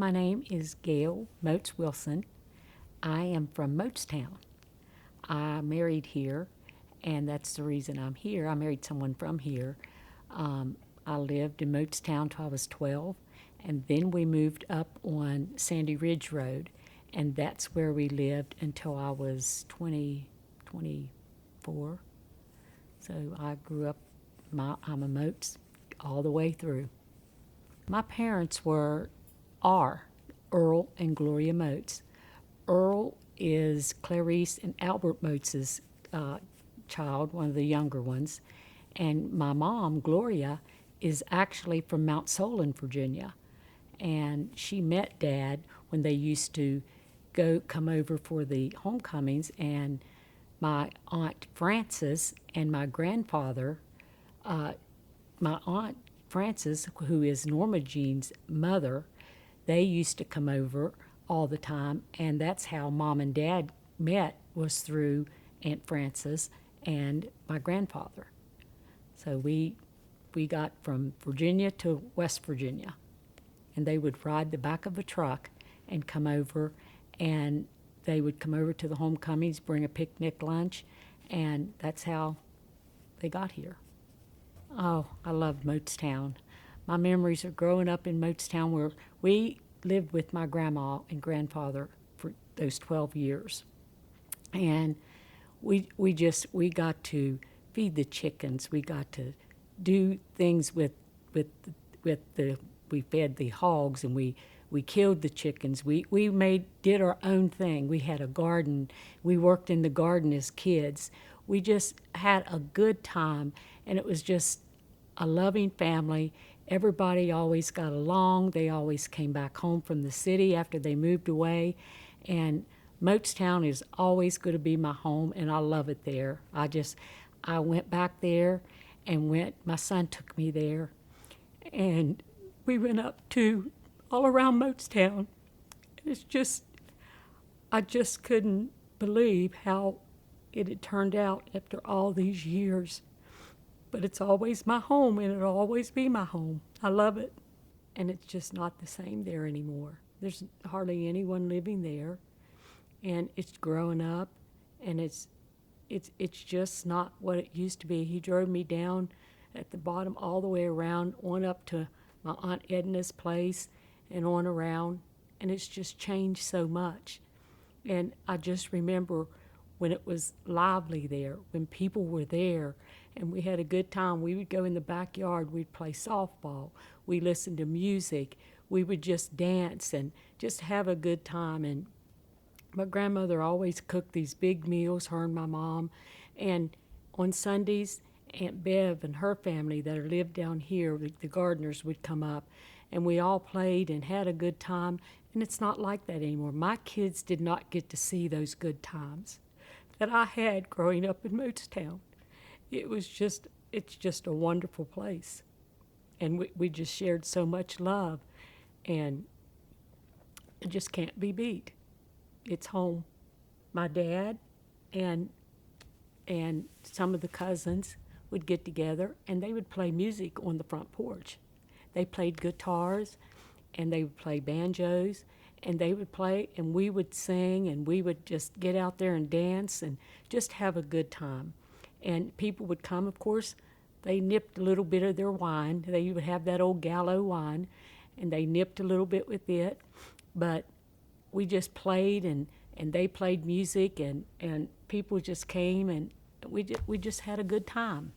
My name is Gail Moats Wilson. I am from Moatstown. I married here, and that's the reason I'm here. I married someone from here. I lived in Moatstown till I was 12, and then we moved up on Sandy Ridge Road, and that's where we lived until I was 24. So I grew up, I'm a Moats all the way through. My parents are Earl and Gloria Moats. Earl is Clarice and Albert Moats' child, one of the younger ones. And my mom, Gloria, is actually from Mount Solon, Virginia. And she met Dad when they used to come over for the homecomings. And my Aunt Frances and my grandfather, my Aunt Frances, who is Norma Jean's mother, they used to come over all the time, and that's how Mom and Dad met, was through Aunt Frances and my grandfather. So we got from Virginia to West Virginia, and they would ride the back of a truck and come over, and they would come over to the homecomings, bring a picnic lunch, and that's how they got here. Oh, I love Moatstown. My memories of growing up in Moatstown, where we lived with my grandma and grandfather for those 12 years. And we got to feed the chickens. We got to do things we fed the hogs, and we killed the chickens. We did our own thing. We had a garden. We worked in the garden as kids. We just had a good time, and it was just a loving family. Everybody always got along. They always came back home from the city after they moved away. And Moatstown is always going to be my home, and I love it there. I went back there and my son took me there. And we went up to all around Moatstown. I just couldn't believe how it had turned out after all these years. But it's always my home, and it'll always be my home. I love it. And it's just not the same there anymore. There's hardly anyone living there, and it's growing up, and it's just not what it used to be. He drove me down at the bottom all the way around, on up to my Aunt Edna's place, and on around, and it's just changed so much. And I just remember when it was lively there, when people were there, and we had a good time. We would go in the backyard, we'd play softball, we listened to music, we would just dance and just have a good time. And my grandmother always cooked these big meals, her and my mom. And on Sundays, Aunt Bev and her family that lived down here, the gardeners, would come up, and we all played and had a good time. And it's not like that anymore. My kids did not get to see those good times that I had growing up in Moatstown. It's just a wonderful place. And we just shared so much love, and it just can't be beat. It's home. My dad and some of the cousins would get together, and they would play music on the front porch. They played guitars, and they would play banjos, and they would play, and we would sing, and we would just get out there and dance and just have a good time. And people would come, of course. They nipped a little bit of their wine. They would have that old Gallo wine, and they nipped a little bit with it. But we just played, and they played music, and people just came, and we just had a good time.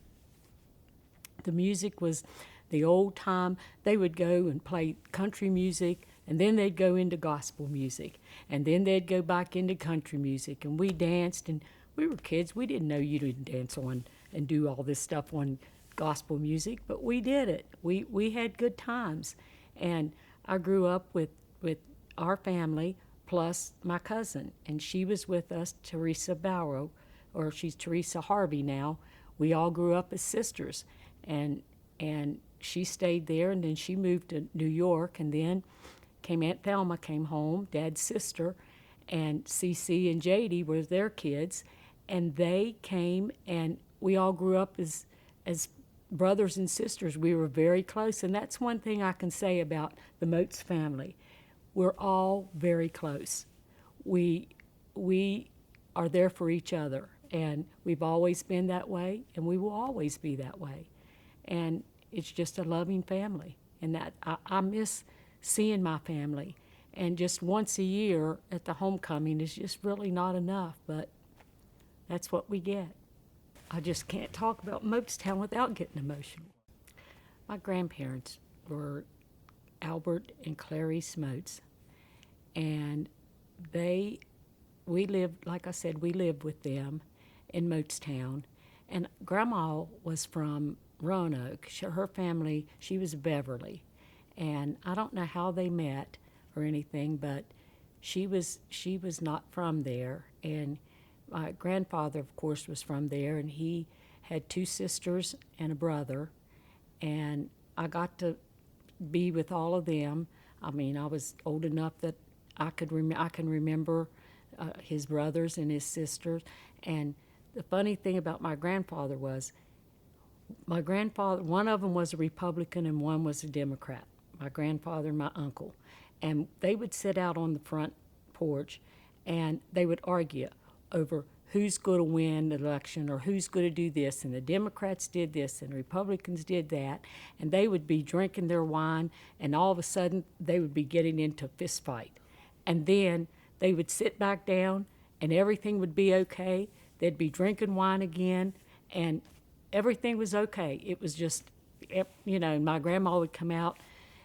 The music was the old time. They would go and play country music, and then they'd go into gospel music, and then they'd go back into country music, and we danced. And we were kids. We didn't know you didn't dance on and do all this stuff on gospel music, but we did it. We had good times. And I grew up with our family plus my cousin, and she was with us, Teresa Barrow, or she's Teresa Harvey now. We all grew up as sisters, and she stayed there, and then she moved to New York, and then Aunt Thelma came home, Dad's sister, and Cece and JD were their kids, and they came, and we all grew up as brothers and sisters. We were very close, and that's one thing I can say about the Moats family. we're all very close. We are there for each other, and we've always been that way, and we will always be that way. And it's just a loving family, and that I miss seeing my family. And just once a year at the homecoming is just really not enough, but that's what we get. I just can't talk about Moatstown without getting emotional. My grandparents were Albert and Clarice Moats, and we lived, like I said, we lived with them in Moatstown. And Grandma was from Roanoke. Her family, she was Beverly. And I don't know how they met or anything, but she was not from there. And my grandfather, of course, was from there, and he had 2 sisters and a brother. And I got to be with all of them. I mean, I was old enough that I can remember his brothers and his sisters. And the funny thing about my grandfather was, one of them was a Republican and one was a Democrat, my grandfather and my uncle. And they would sit out on the front porch and they would argue over who's going to win the election or who's going to do this. And the Democrats did this and the Republicans did that. And they would be drinking their wine, and all of a sudden they would be getting into a fist fight. And then they would sit back down and everything would be okay. They'd be drinking wine again and everything was okay. It was just, my grandma would come out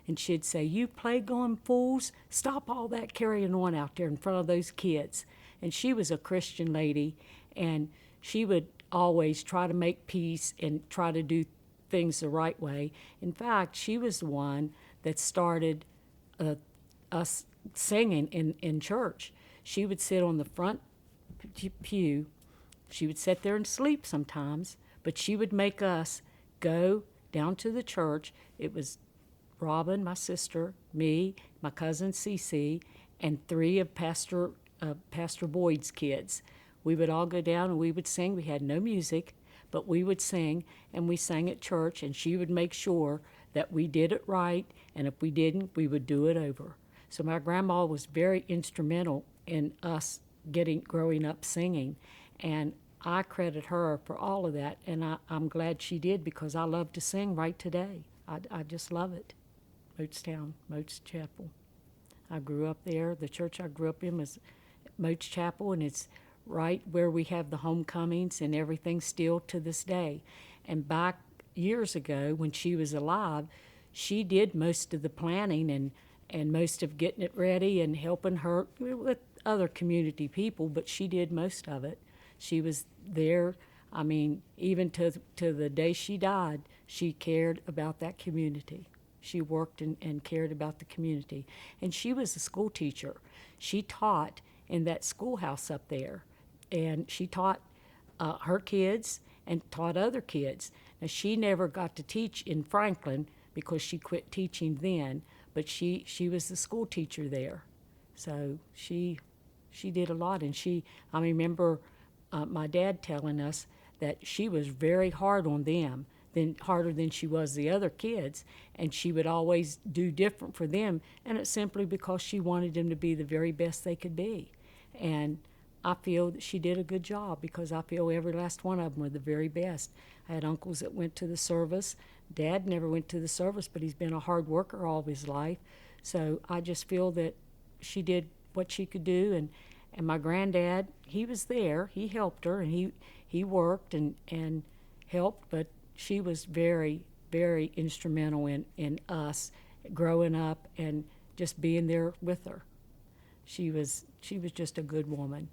and she'd say, "You play-going fools, stop all that carrying on out there in front of those kids." And she was a Christian lady, and she would always try to make peace and try to do things the right way. In fact, she was the one that started us singing in church. She would sit on the front pew. She would sit there and sleep sometimes, but she would make us go down to the church. It was Robin, my sister, me, my cousin Cece, and 3 of Pastor Boyd's kids. We would all go down and we would sing. We had no music, but we would sing, and we sang at church, and she would make sure that we did it right, and if we didn't, we would do it over. So my grandma was very instrumental in us growing up singing, and I credit her for all of that, and I'm glad she did, because I love to sing right today. I just love it. Moatstown, Moats Chapel. I grew up there. The church I grew up in was Moats Chapel, and it's right where we have the homecomings and everything still to this day. And back years ago, when she was alive, she did most of the planning and most of getting it ready and helping her with other community people, but she did most of it. She was there. I mean, even to the day she died, she cared about that community. She worked and cared about the community. And she was a school teacher. She taught in that schoolhouse up there. And she taught her kids and taught other kids. Now, she never got to teach in Franklin because she quit teaching then, but she was the school teacher there. So she did a lot. And I remember my dad telling us that she was very hard on them, harder than she was the other kids, and she would always do different for them, and it's simply because she wanted them to be the very best they could be. And I feel that she did a good job, because I feel every last one of them were the very best. I had uncles that went to the service. Dad never went to the service, but he's been a hard worker all of his life. So I just feel that she did what she could do, and my granddad, he was there. He helped her, and he worked and helped, but she was very, very instrumental in us growing up and just being there with her. She was just a good woman.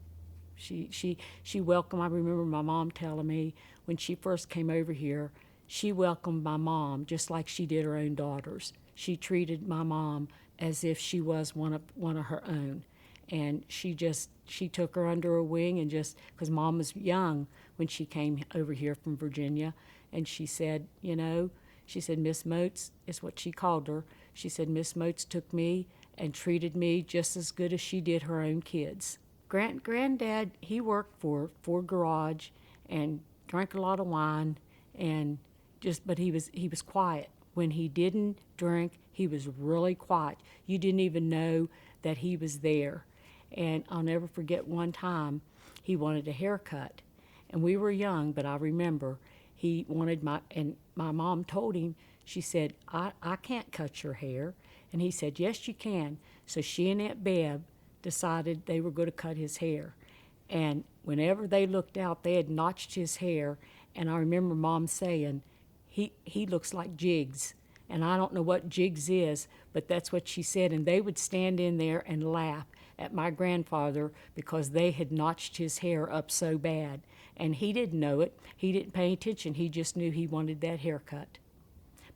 She welcomed. I remember my mom telling me when she first came over here, she welcomed my mom just like she did her own daughters. She treated my mom as if she was one of her own, and she took her under her wing, and just because Mom was young when she came over here from Virginia. And she said, Miss Moats is what she called her. She said, Miss Moats took me and treated me just as good as she did her own kids. Granddad, he worked for Ford Garage and drank a lot of wine, but he was quiet when he didn't drink, he was really quiet. You didn't even know that he was there. And I'll never forget one time he wanted a haircut. And we were young, but I remember he wanted and my mom told him, she said, I can't cut your hair. And he said, yes, you can. So she and Aunt Bev decided they were going to cut his hair. And whenever they looked out, they had notched his hair. And I remember Mom saying, he looks like Jiggs. And I don't know what Jiggs is, but that's what she said. And they would stand in there and laugh at my grandfather because they had notched his hair up so bad. And he didn't know it. He didn't pay attention. He just knew he wanted that haircut.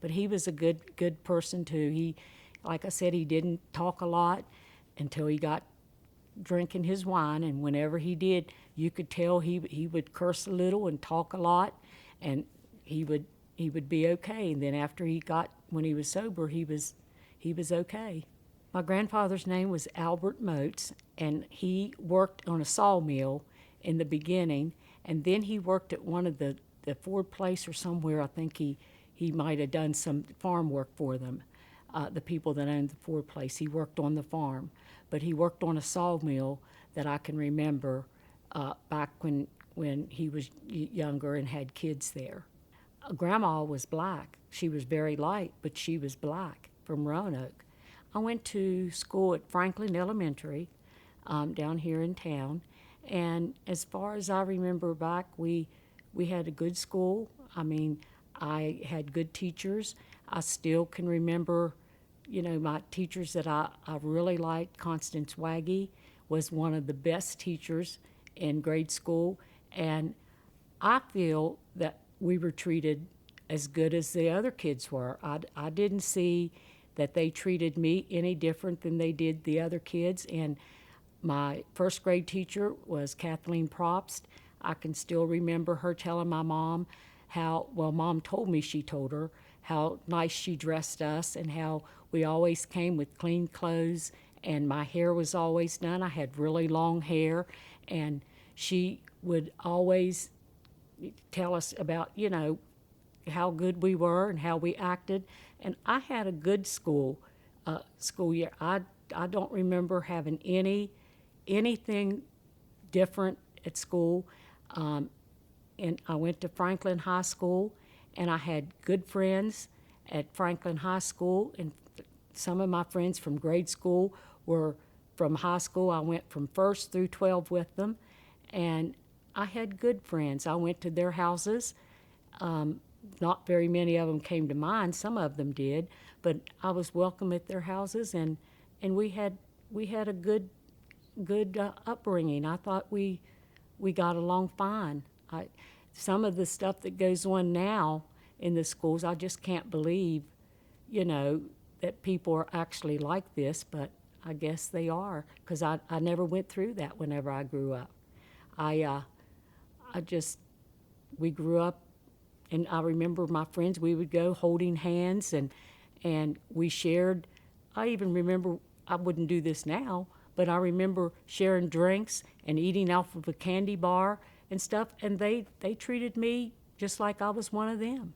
But he was a good person, too. He, like I said, he didn't talk a lot until he got drinking his wine. And whenever he did, you could tell he would curse a little and talk a lot. And he would be okay. And then after when he was sober, he was okay. My grandfather's name was Albert Moats, and he worked on a sawmill in the beginning, and then he worked at one of the Ford Place or somewhere. I think he might have done some farm work for them, the people that owned the Ford Place. He worked on the farm, but he worked on a sawmill that I can remember back when he was younger and had kids there. Grandma was black. She was very light, but she was black from Roanoke. I went to school at Franklin Elementary down here in town, and as far as I remember back, we had a good school. I mean, I had good teachers. I still can remember, my teachers that I really liked. Constance Waggy was one of the best teachers in grade school, and I feel that we were treated as good as the other kids were. I didn't see that they treated me any different than they did the other kids. And my first grade teacher was Kathleen Probst. I can still remember her telling my mom Mom told me she told her how nice she dressed us and how we always came with clean clothes and my hair was always done. I had really long hair, and she would always tell us about, how good we were and how we acted. And I had a good school year. I don't remember having anything different at school. And I went to Franklin High School, and I had good friends at Franklin High School. And some of my friends from grade school were from high school. I went from 1st through 12 with them, and I had good friends. I went to their houses. Not very many of them came to mine. Some of them did, but I was welcome at their houses, and we had a good upbringing. I thought we got along fine. Some of the stuff that goes on now in the schools, I just can't believe, that people are actually like this, but I guess they are, because I never went through that whenever I grew up. We grew up, and I remember my friends, we would go holding hands, and we shared. I even remember, I wouldn't do this now, but I remember sharing drinks and eating off of a candy bar and stuff, and they treated me just like I was one of them.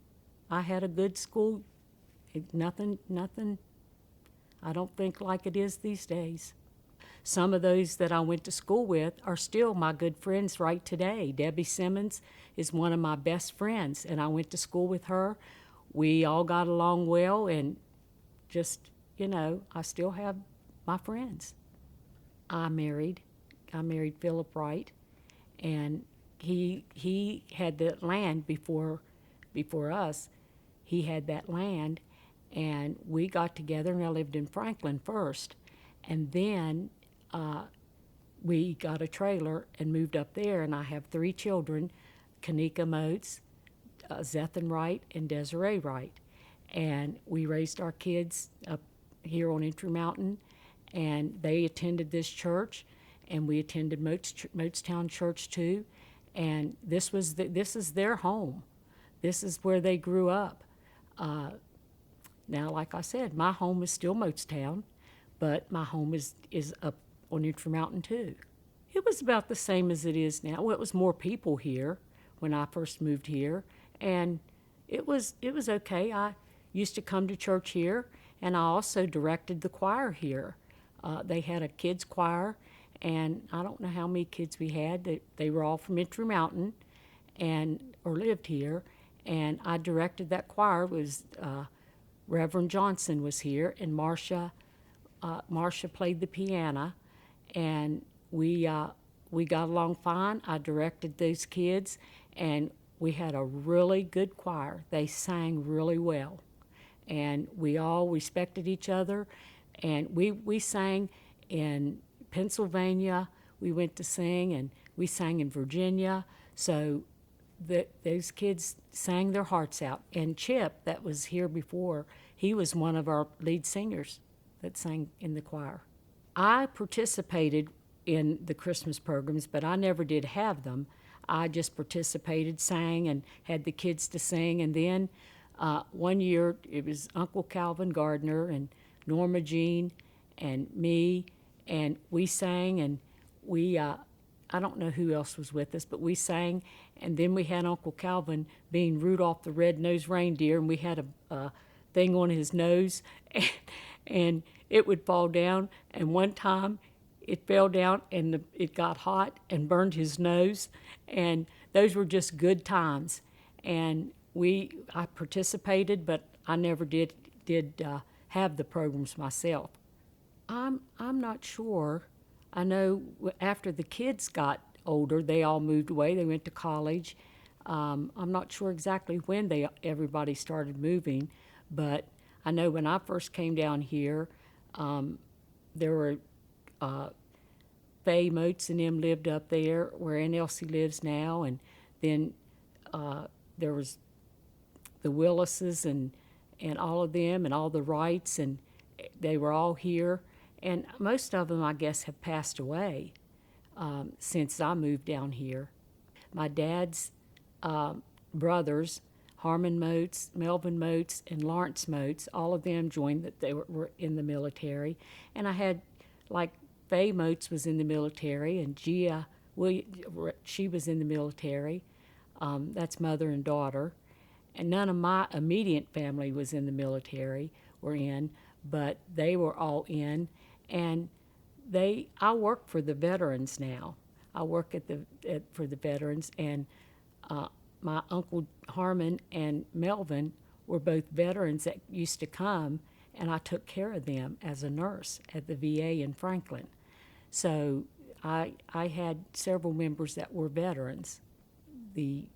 I had a good school. Nothing, I don't think like it is these days. Some of those that I went to school with are still my good friends right today. Debbie Simmons is one of my best friends, and I went to school with her. We all got along well, and just, I still have my friends. I married Philip Wright, and he had that land before us. He had that land, and we got together, and I lived in Franklin first, and then we got a trailer and moved up there, and I have 3 children, Kanika Moats, Zethan Wright, and Desiree Wright. And we raised our kids up here on Entry Mountain, and they attended this church, and we attended Moatstown Church too. And this is their home. This is where they grew up. Now, like I said, my home is still Moatstown, but my home is up on Entry Mountain too. It was about the same as it is now. Well, it was more people here when I first moved here, and it was okay. used to come to church here, and I also directed the choir here. They had a kids choir, and I don't know how many kids we had. They were all from Entry Mountain, or lived here, and I directed that choir. It was Reverend Johnson was here, and Marcia played the piano, and we got along fine. I directed those kids, and we had a really good choir. They sang really well, and we all respected each other, and we sang in Pennsylvania. We went to sing, and we sang in Virginia. So those kids sang their hearts out. And Chip, that was here before, he was one of our lead singers that sang in the choir. I participated in the Christmas programs, but I never did have them. I just participated, sang, and had the kids to sing. And then one year it was Uncle Calvin Gardner and Norma Jean and me, and we sang, and I don't know who else was with us, but we sang. And then we had Uncle Calvin being Rudolph the Red-Nosed Reindeer, and we had a thing on his nose, and it would fall down. And one time it fell down, and it got hot and burned his nose. And those were just good times. And I participated, but I never did have the programs myself. I'm not sure. I know after the kids got older, they all moved away. They went to college. I'm not sure exactly when everybody started moving, but I know when I first came down here, there were Faye Moats and them lived up there where Aunt Elsie lives now, and then there was the Willises and all of them and all the Wrights, and they were all here. And most of them, I guess, have passed away since I moved down here. My dad's brothers, Harmon Moats, Melvin Moats, and Lawrence Moats, all of them joined that they were in the military. And I had, like, Faye Moats was in the military, and Gia, she was in the military. That's mother and daughter. And none of my immediate family was in the military, but they were all in. And I work for the veterans now. I work for the veterans, and my Uncle Harmon and Melvin were both veterans that used to come, and I took care of them as a nurse at the VA in Franklin. So I had several members that were veterans, the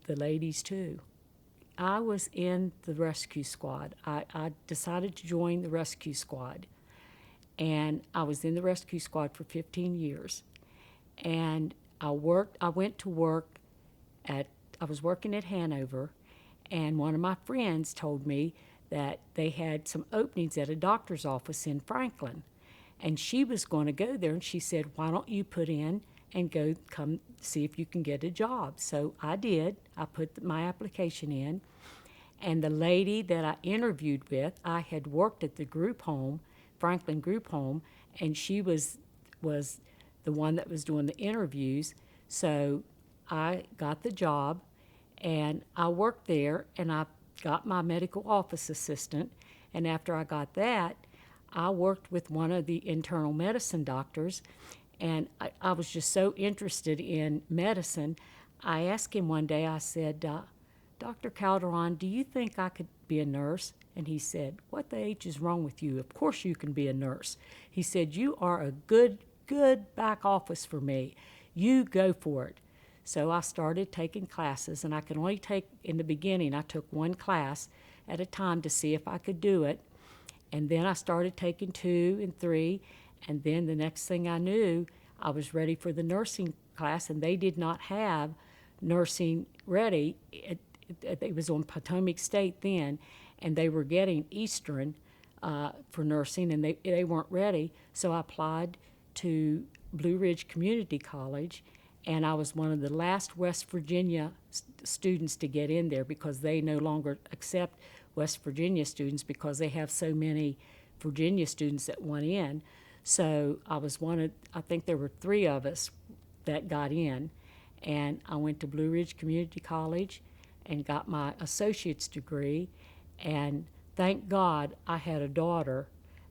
ladies too. I was in the rescue squad. I decided to join the rescue squad. And I was in the rescue squad for 15 years. And I went to work I was working at Hanover, and one of my friends told me that they had some openings at a doctor's office in Franklin. And she was going to go there, and she said, why don't you put in and come see if you can get a job? So I did. I put my application in. And the lady that I interviewed with, I had worked at the group home, Franklin Group Home, and she was the one that was doing the interviews. So I got the job, and I worked there, and I got my medical office assistant. And after I got that, I worked with one of the internal medicine doctors, and I was just so interested in medicine. I asked him one day, I said, Dr. Calderon, do you think I could be a nurse? And he said, what the H is wrong with you? Of course you can be a nurse. He said, you are a good back office for me. You go for it. So I started taking classes, and I could only take, in the beginning, I took one class at a time to see if I could do it. And then I started taking 2 and 3, and then the next thing I knew, I was ready for the nursing class, and they did not have nursing ready. It was on Potomac State then, and they were getting Eastern for nursing, and they weren't ready. So I applied to Blue Ridge Community College, and I was one of the last West Virginia students to get in there because they no longer accept West Virginia students because they have so many Virginia students that went in. So I think there were 3 of us that got in, and I went to Blue Ridge Community College and got my associate's degree, and thank God I had a daughter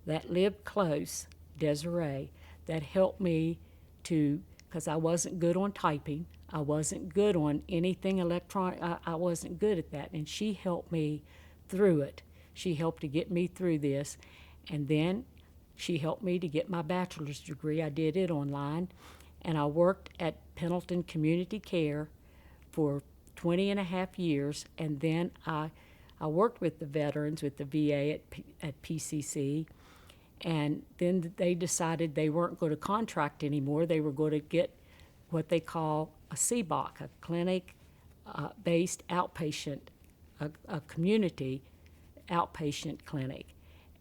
that lived close, Desiree, that helped me to, because I wasn't good on typing. I wasn't good on anything electronic. I wasn't good at that. And she helped me through it. She helped to get me through this. And then she helped me to get my bachelor's degree. I did it online. And I worked at Pendleton Community Care for 20 and a half years. And then I worked with the veterans, with the VA at PCC. And then they decided they weren't going to contract anymore. They were going to get what they call a CBOC, a clinic-based outpatient, a community outpatient clinic.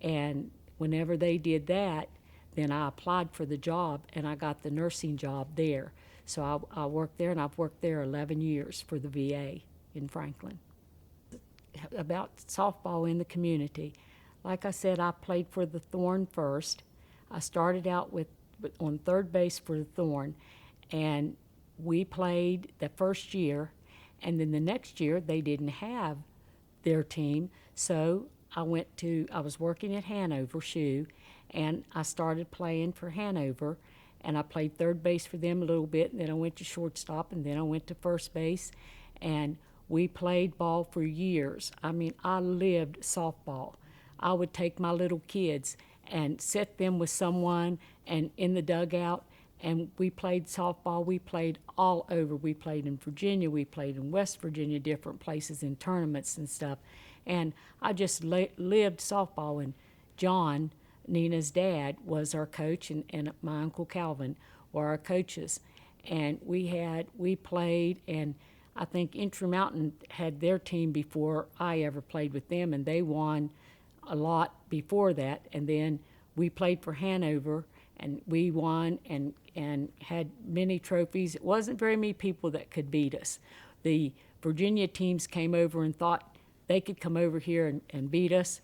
And whenever they did that, then I applied for the job, and I got the nursing job there. So I worked there, and I've worked there 11 years for the VA in Franklin. About softball in the community. Like I said, I played for the Thorn first. I started out on third base for the Thorn, and we played the first year, and then the next year they didn't have their team, so I was working at Hanover Shoe, and I started playing for Hanover, and I played third base for them a little bit, and then I went to shortstop, and then I went to first base, and we played ball for years. I mean, I lived softball. I would take my little kids and set them with someone and in the dugout, and we played softball. We played all over. We played in Virginia. We played in West Virginia, different places in tournaments and stuff. And I just lived softball. And John, Nina's dad, was our coach, and my Uncle Calvin were our coaches. And we played, and I think Entry Mountain had their team before I ever played with them, and they won a lot before that. And then we played for Hanover, and we won and had many trophies. It wasn't very many people that could beat us. The Virginia teams came over and thought they could come over here and beat us.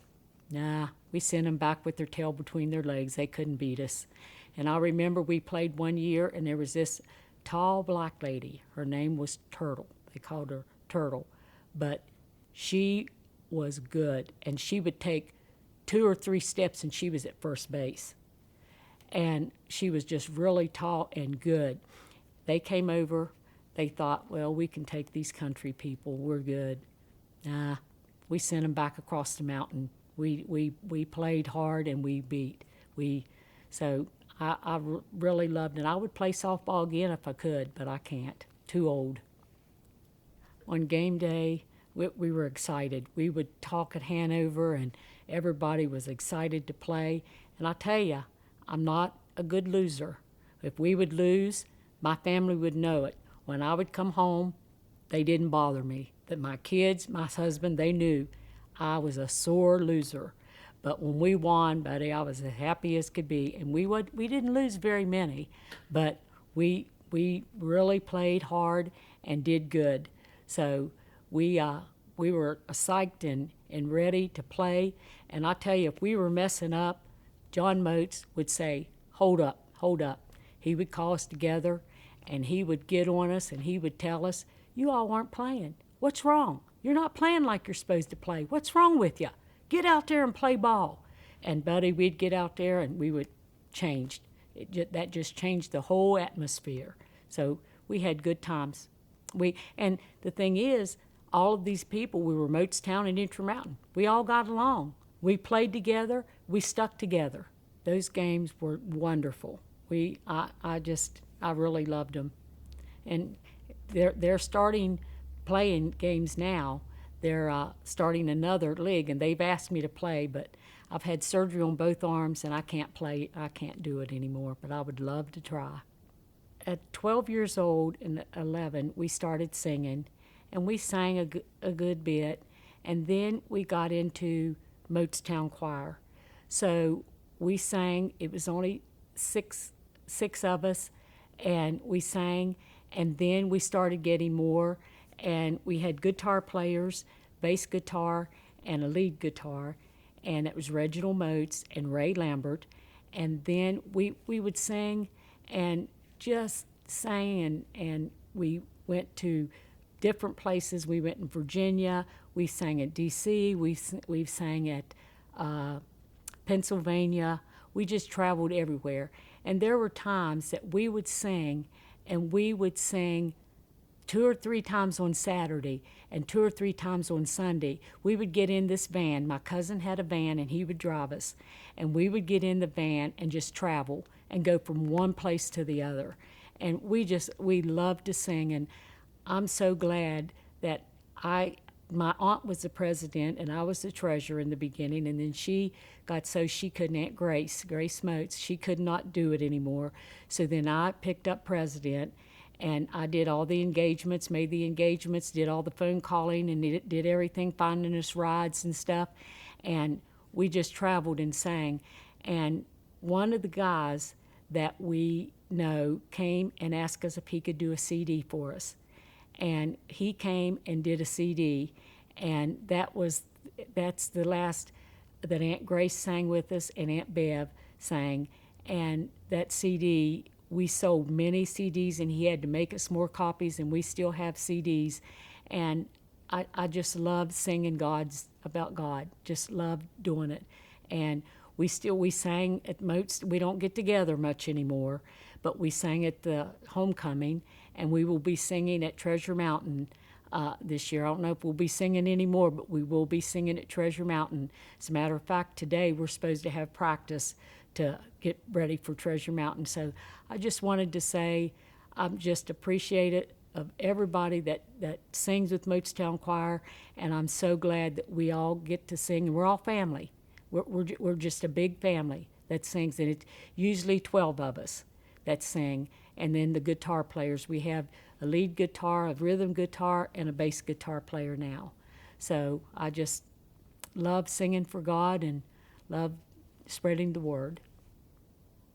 Nah, we sent them back with their tail between their legs. They couldn't beat us. And I remember we played one year, and there was this tall black lady. Her name was Turtle. They called her Turtle. But she was good, and she would take 2 or 3 steps, and she was at first base. And she was just really tall and good. They came over. They thought, well, we can take these country people. We're good. Nah, we sent them back across the mountain. We played hard, and we beat. So I really loved it. I would play softball again if I could, but I can't. Too old. On game day, we were excited. We would talk at Hanover, and everybody was excited to play. And I tell you, I'm not a good loser. If we would lose, my family would know it. When I would come home, they didn't bother me. That my kids, my husband, they knew I was a sore loser. But when we won, buddy, I was as happy as could be. And we didn't lose very many, but we really played hard and did good. So we were psyched and ready to play. And I tell you, if we were messing up, John Moats would say, hold up. He would call us together, and he would get on us, and he would tell us, you all aren't playing. What's wrong? You're not playing like you're supposed to play. What's wrong with you? Get out there and play ball. And, buddy, we'd get out there, and we would change. That just changed the whole atmosphere. So we had good times. And the thing is, all of these people, we were Moatstown and Entry Mountain. We all got along. We played together. We stuck together. Those games were wonderful. I really loved them. And they're starting playing games now. They're starting another league, and they've asked me to play, but I've had surgery on both arms, and I can't play. I can't do it anymore, but I would love to try. At 12 years old and 11, we started singing, and we sang a good bit, and then we got into Moatstown Choir. So we sang. It was only six of us, and we sang, and then we started getting more, and we had guitar players, bass guitar, and a lead guitar, and it was Reginald Moats and Ray Lambert, and then we would sing and just sang, and we went to different places. We went in Virginia. We sang at D.C. We've sang at Pennsylvania. We just traveled everywhere. And there were times that we would sing, and we would sing 2 or 3 times on Saturday and 2 or 3 times on Sunday. We would get in this van. My cousin had a van, and he would drive us. And we would get in the van and just travel and go from one place to the other. And we loved to sing. And I'm so glad that my aunt was the president and I was the treasurer in the beginning, and then she got so she couldn't, Aunt Grace Moats, she could not do it anymore. So then I picked up president, and I did all the engagements, made the engagements, did all the phone calling, and did everything, finding us rides and stuff. And we just traveled and sang. And one of the guys that we know came and asked us if he could do a CD for us. And he came and did a CD, and that's the last that Aunt Grace sang with us and Aunt Bev sang. And that CD, we sold many CDs, and he had to make us more copies, and we still have CDs. And I just love singing about God, just love doing it. And we sang at Moats. We don't get together much anymore, but we sang at the homecoming, and we will be singing at Treasure Mountain this year. I don't know if we'll be singing anymore, but we will be singing at Treasure Mountain. As a matter of fact, today we're supposed to have practice to get ready for Treasure Mountain. So I just wanted to say I'm just appreciative of everybody that sings with Moatstown Choir, and I'm so glad that we all get to sing, and we're all family. We're just a big family that sings, and it's usually 12 of us that sing. And then the guitar players, we have a lead guitar, a rhythm guitar, and a bass guitar player now. So I just love singing for God and love spreading the word.